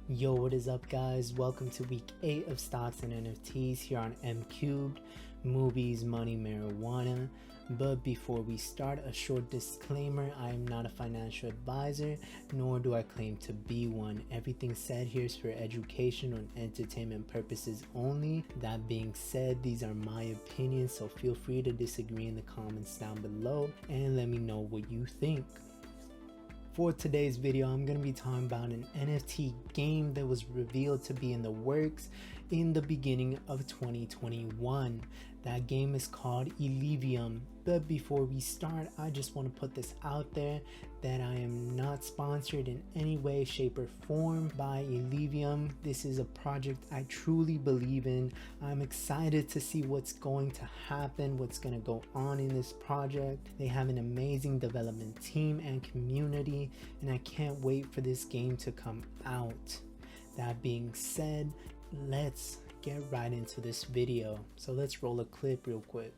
Yo, what is up, guys? Welcome to week 8 of Stocks and NFTs here on Mcubed, Movies, Money, Marijuana. But before we start, a short disclaimer: I am not a financial advisor, nor do I claim to be one. Everything said here is for education and entertainment purposes only. That being said, these are my opinions, so feel free to disagree in the comments down below and let me know what you think. For today's video, I'm going to be talking about an NFT game that was revealed to be in the works in the beginning of 2021. That game is called Illuvium. But before we start, I just want to put this out there that I am not sponsored in any way, shape, or form by Illuvium. This is a project I truly believe in. I'm excited to see what's going to happen, what's going to go on in this project. They have an amazing development team and community, and I can't wait for this game to come out. That being said, let's get right into this video. So let's roll a clip real quick.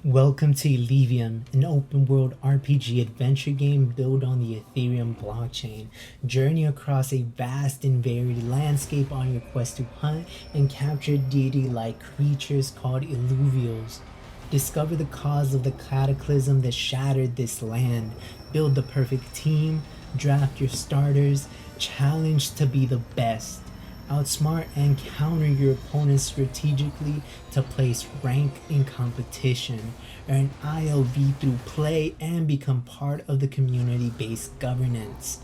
Welcome to Illuvium, an open-world RPG adventure game built on the Ethereum blockchain. Journey across a vast and varied landscape on your quest to hunt and capture deity-like creatures called Illuvials. Discover the cause of the cataclysm that shattered this land. Build the perfect team, draft your starters, challenge to be the best. Outsmart and counter your opponents strategically to place rank in competition, earn ILV through play, and become part of the community-based governance.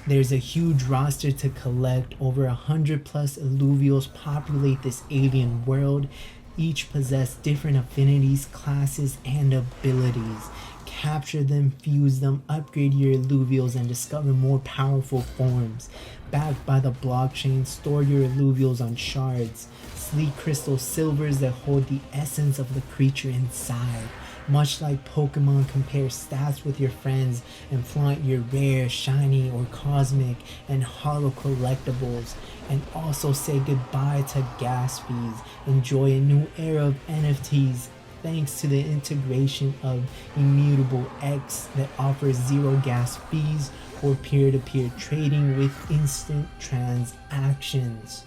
There's a huge roster to collect. Over 100 plus Illuvials populate this alien world. Each possess different affinities, classes, and abilities. Capture them, fuse them, upgrade your Illuvials, and discover more powerful forms. Backed by the blockchain, store your Illuvials on shards, sleek crystal silvers that hold the essence of the creature inside. Much like Pokemon, compare stats with your friends and flaunt your rare, shiny, or cosmic and holo collectibles. And also say goodbye to gas fees. Enjoy a new era of NFTs thanks to the integration of Immutable X that offers zero gas fees or peer-to-peer trading with instant transactions.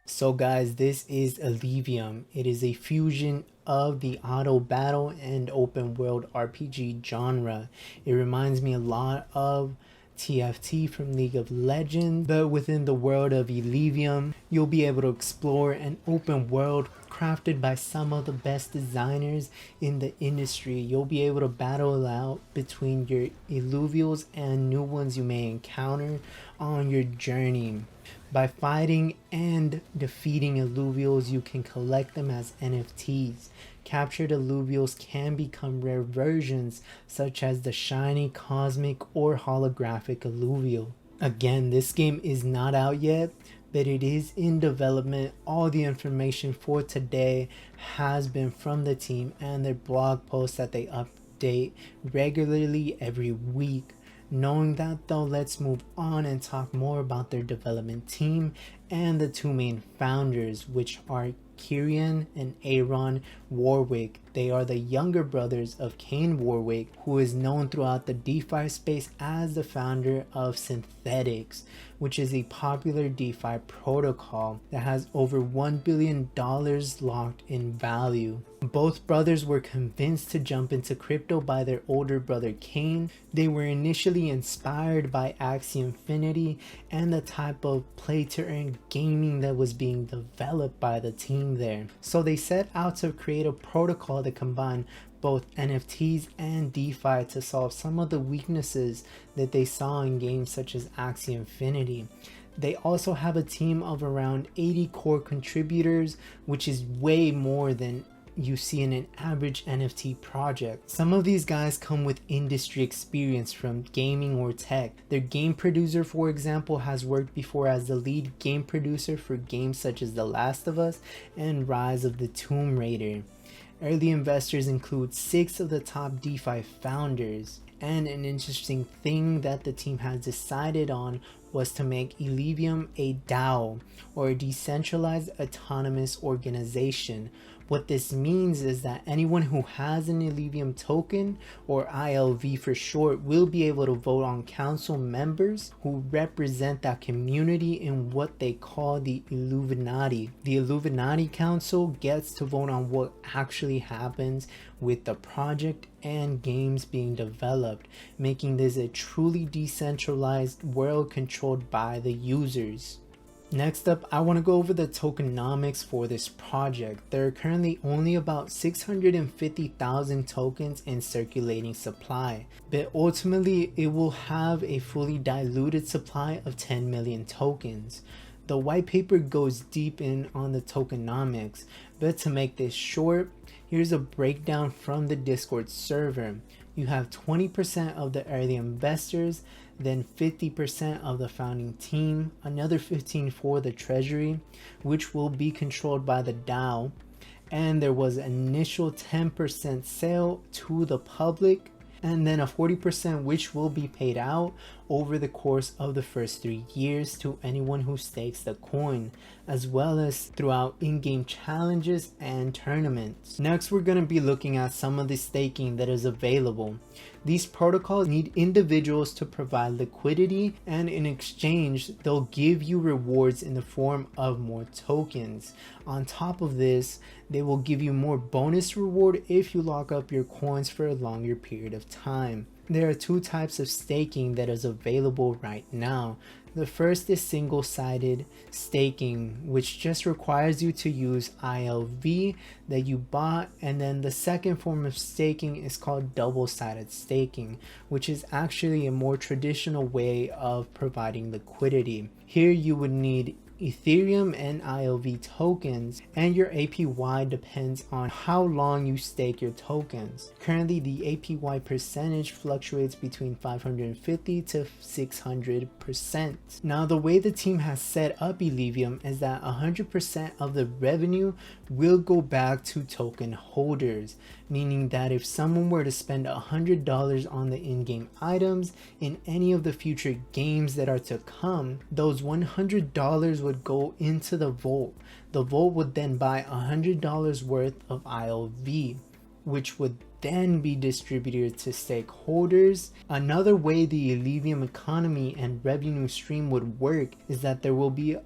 So guys, this is Illuvium. It is a fusion of the auto battle and open world RPG genre. It reminds me a lot of TFT from League of Legends, but within the world of Illuvium, you'll be able to explore an open world crafted by some of the best designers in the industry. You'll be able to battle out between your Illuvials and new ones you may encounter on your journey. By fighting and defeating Illuvials, you can collect them as NFTs. Captured Illuvials can become rare versions, such as the shiny, cosmic, or holographic Illuvial. Again, this game is not out yet, but it is in development. All the information for today has been from the team and their blog posts that they update regularly every week. Knowing that though, let's move on and talk more about their development team and the two main founders, which are Kieran and Aaron Warwick. They are the younger brothers of Kane Warwick, who is known throughout the DeFi space as the founder of Synthetics, which is a popular DeFi protocol that has over $1 billion locked in value. Both brothers were convinced to jump into crypto by their older brother Kane. They were initially inspired by Axie Infinity and the type of play to earn gaming that was being developed by the team there. So they set out to create a protocol that combined both NFTs and DeFi to solve some of the weaknesses that they saw in games such as Axie Infinity. They also have a team of around 80 core contributors, which is way more than you see in an average NFT project. Some of these guys come with industry experience from gaming or tech. Their game producer, for example, has worked before as the lead game producer for games such as The Last of Us and Rise of the Tomb Raider. Early investors include 6 of the top DeFi founders. And an interesting thing that the team has decided on was to make Illuvium a DAO, or a decentralized autonomous organization. What this means is that anyone who has an Illuvium token, or ILV for short, will be able to vote on council members who represent that community in what they call the Illuminati. The Illuminati Council gets to vote on what actually happens with the project and games being developed, making this a truly decentralized world controlled by the users. Next up, I want to go over the tokenomics for this project. There are currently only about 650,000 tokens in circulating supply, but ultimately it will have a fully diluted supply of 10 million tokens. The white paper goes deep in on the tokenomics, but to make this short, here's a breakdown from the Discord server. You have 20% of the early investors, then 50% of the founding team, another 15% for the treasury, which will be controlled by the DAO, and there was an initial 10% sale to the public, and then a 40% which will be paid out over the course of the first 3 years to anyone who stakes the coin, as well as throughout in-game challenges and tournaments. Next, we're going to be looking at some of the staking that is available. These protocols need individuals to provide liquidity, and in exchange they'll give you rewards in the form of more tokens. On top of this, they will give you more bonus reward if you lock up your coins for a longer period of time. There are 2 types of staking that is available right now. The first is single-sided staking, which just requires you to use ILV that you bought, and then the second form of staking is called double-sided staking, which is actually a more traditional way of providing liquidity. Here you would need Ethereum and ILV tokens, and your APY depends on how long you stake your tokens. Currently, the APY percentage fluctuates between 550 to 600%. Now, the way the team has set up Illuvium is that 100% of the revenue will go back to token holders, meaning that if someone were to spend $100 on the in-game items in any of the future games that are to come, those $100 would go into the vault. The vault would then buy $100 worth of ILV, which would then be distributed to stakeholders. Another way the Illuvium economy and revenue stream would work is that there will be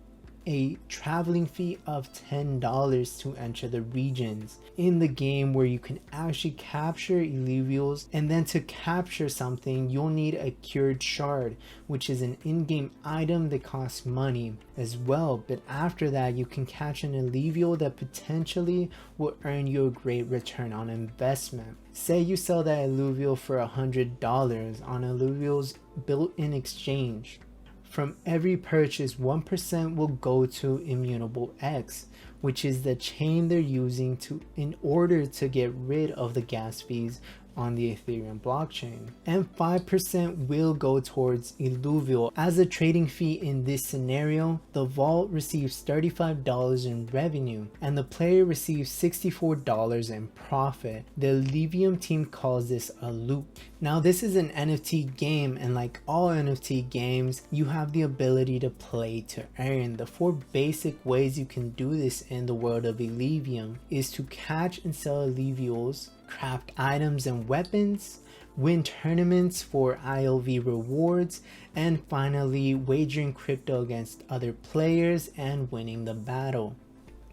a traveling fee of $10 to enter the regions in the game where you can actually capture Illuvials, and then to capture something you'll need a cured shard, which is an in-game item that costs money as well, but after that you can catch an Illuvial that potentially will earn you a great return on investment. Say you sell that Illuvial for $100 on Illuvial's built-in exchange. From every purchase, 1% will go to Immutable X, which is the chain they're using in order to get rid of the gas fees on the Ethereum blockchain, and 5% will go towards Illuvium. As a trading fee in this scenario, the vault receives $35 in revenue and the player receives $64 in profit. The Illuvium team calls this a loop. Now this is an NFT game, and like all NFT games, you have the ability to play to earn. The 4 basic ways you can do this in the world of Illuvium is to catch and sell Illuviums, craft items and weapons, win tournaments for ILV rewards, and finally wagering crypto against other players and winning the battle.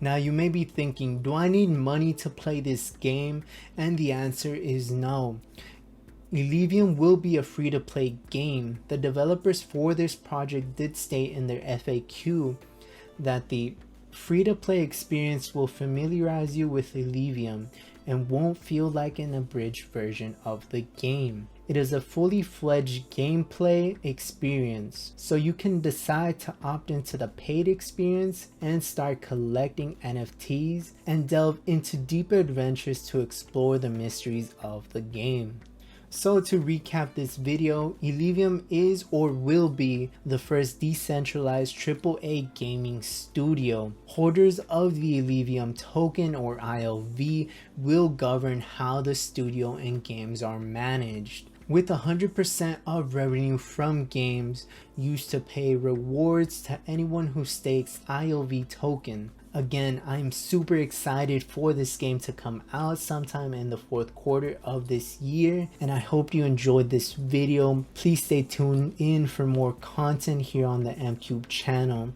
Now you may be thinking, do I need money to play this game? And the answer is no. Illuvium will be a free-to-play game. The developers for this project did state in their FAQ that the free-to-play experience will familiarize you with Illuvium and won't feel like an abridged version of the game. It is a fully fledged gameplay experience, so you can decide to opt into the paid experience and start collecting NFTs and delve into deeper adventures to explore the mysteries of the game. So to recap this video, Illuvium is or will be the first decentralized AAA gaming studio. Holders of the Illuvium token or ILV will govern how the studio and games are managed, with 100% of revenue from games used to pay rewards to anyone who stakes ILV token. Again, I'm super excited for this game to come out sometime in the 4th quarter of this year, and I hope you enjoyed this video. Please stay tuned in for more content here on the Mcubed channel.